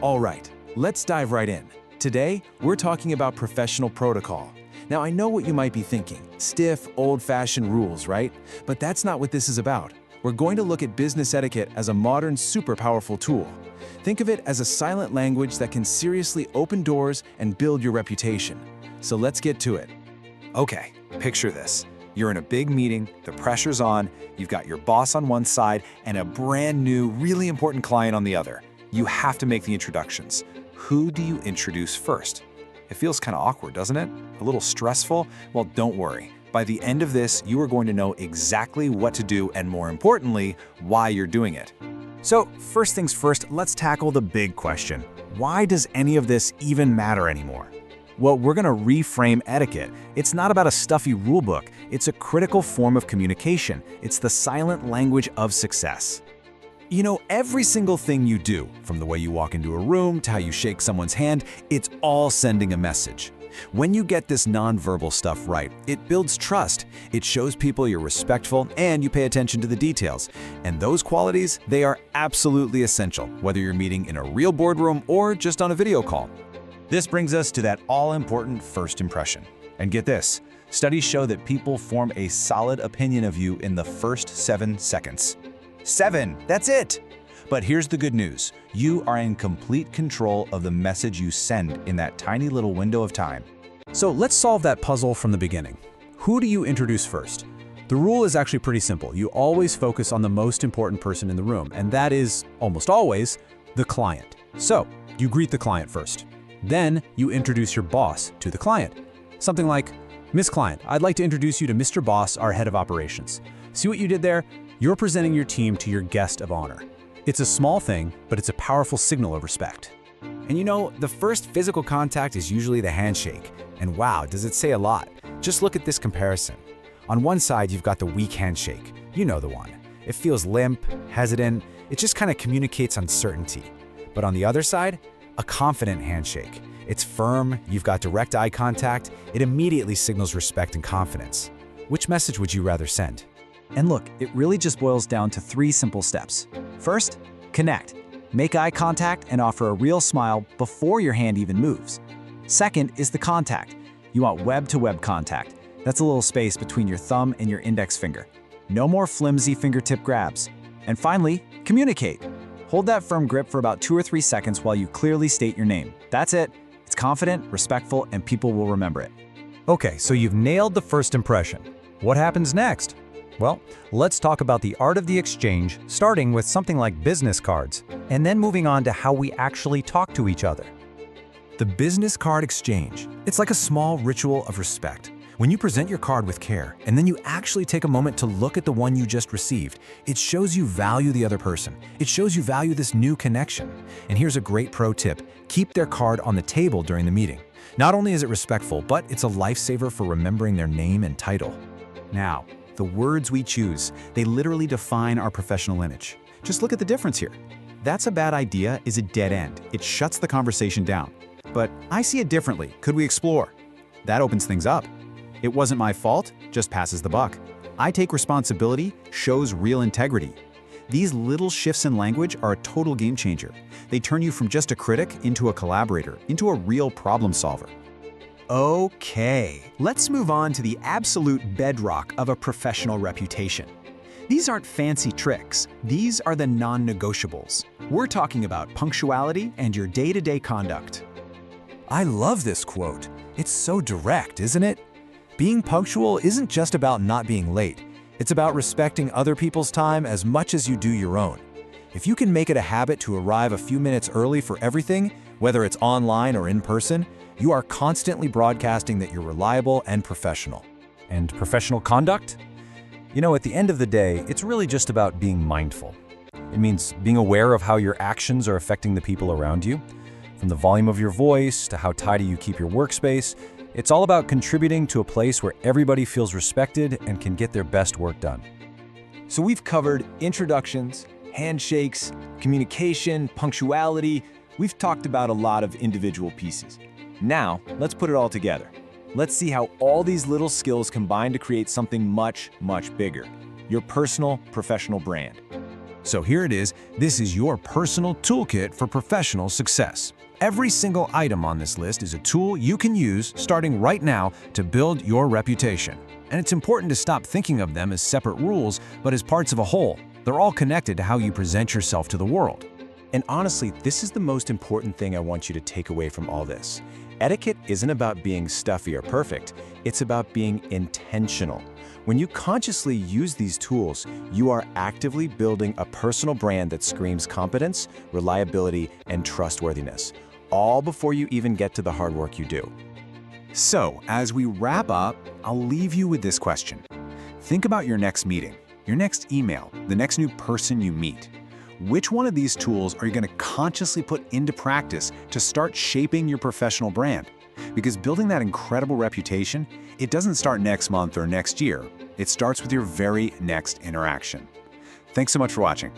All right, let's dive right in. Today, we're talking about professional protocol. Now, I know what you might be thinking, stiff, old-fashioned rules, right? But that's not what this is about. We're going to look at business etiquette as a modern, super powerful tool. Think of it as a silent language that can seriously open doors and build your reputation. So let's get to it. Okay, picture this. You're in a big meeting, the pressure's on, you've got your boss on one side and a brand new, really important client on the other. You have to make the introductions. Who do you introduce first? It feels kind of awkward, doesn't it? A little stressful? Well, don't worry. By the end of this, you are going to know exactly what to do and, more importantly, why you're doing it. So, first things first, let's tackle the big question. Why does any of this even matter anymore? Well, we're going to reframe etiquette. It's not about a stuffy rulebook. It's a critical form of communication. It's the silent language of success. You know, every single thing you do, from the way you walk into a room to how you shake someone's hand, it's all sending a message. When you get this nonverbal stuff right, it builds trust. It shows people you're respectful and you pay attention to the details. And those qualities, they are absolutely essential, whether you're meeting in a real boardroom or just on a video call. This brings us to that all-important first impression. And get this, studies show that people form a solid opinion of you in the first 7 seconds. 7, that's it! But here's the good news. You are in complete control of the message you send in that tiny little window of time. So let's solve that puzzle from the beginning. Who do you introduce first? The rule is actually pretty simple. You always focus on the most important person in the room, and that is, almost always, the client. So, you greet the client first. Then, you introduce your boss to the client. Something like, "Miss Client, I'd like to introduce you to Mr. Boss, our head of operations." See what you did there? You're presenting your team to your guest of honor. It's a small thing, but it's a powerful signal of respect. And you know, the first physical contact is usually the handshake. And wow, does it say a lot. Just look at this comparison. On one side, you've got the weak handshake. You know the one. It feels limp, hesitant. It just kind of communicates uncertainty. But on the other side, a confident handshake. It's firm, you've got direct eye contact. It immediately signals respect and confidence. Which message would you rather send? And look, it really just boils down to 3 simple steps. First, connect. Make eye contact and offer a real smile before your hand even moves. Second is the contact. You want web-to-web contact. That's a little space between your thumb and your index finger. No more flimsy fingertip grabs. And finally, communicate. Hold that firm grip for about 2 or 3 seconds while you clearly state your name. That's it. It's confident, respectful, and people will remember it. Okay, so you've nailed the first impression. What happens next? Well, let's talk about the art of the exchange, starting with something like business cards, and then moving on to how we actually talk to each other. The business card exchange. It's like a small ritual of respect. When you present your card with care, and then you actually take a moment to look at the one you just received, it shows you value the other person. It shows you value this new connection. And here's a great pro tip. Keep their card on the table during the meeting. Not only is it respectful, but it's a lifesaver for remembering their name and title. Now, the words we choose, they literally define our professional image. Just look at the difference here. "That's a bad idea" is a dead end. It shuts the conversation down. But "I see it differently. Could we explore?" That opens things up. "It wasn't my fault" just passes the buck. "I take responsibility" shows real integrity. These little shifts in language are a total game changer. They turn you from just a critic into a collaborator, into a real problem solver. Okay, let's move on to the absolute bedrock of a professional reputation. These aren't fancy tricks. These are the non-negotiables. We're talking about punctuality and your day-to-day conduct. I love this quote. It's so direct, isn't it? Being punctual isn't just about not being late. It's about respecting other people's time as much as you do your own. If you can make it a habit to arrive a few minutes early for everything, whether it's online or in person, you are constantly broadcasting that you're reliable and professional. And professional conduct? You know, at the end of the day, it's really just about being mindful. It means being aware of how your actions are affecting the people around you. From the volume of your voice to how tidy you keep your workspace, it's all about contributing to a place where everybody feels respected and can get their best work done. So we've covered introductions, handshakes, communication, punctuality. We've talked about a lot of individual pieces. Now, let's put it all together. Let's see how all these little skills combine to create something much, much bigger. Your personal, professional brand. So here it is. This is your personal toolkit for professional success. Every single item on this list is a tool you can use starting right now to build your reputation. And it's important to stop thinking of them as separate rules, but as parts of a whole. They're all connected to how you present yourself to the world. And honestly, this is the most important thing I want you to take away from all this. Etiquette isn't about being stuffy or perfect. It's about being intentional. When you consciously use these tools, you are actively building a personal brand that screams competence, reliability, and trustworthiness, all before you even get to the hard work you do. So, as we wrap up, I'll leave you with this question. Think about your next meeting, your next email, the next new person you meet. Which one of these tools are you going to consciously put into practice to start shaping your professional brand? Because building that incredible reputation, it doesn't start next month or next year. It starts with your very next interaction. Thanks so much for watching.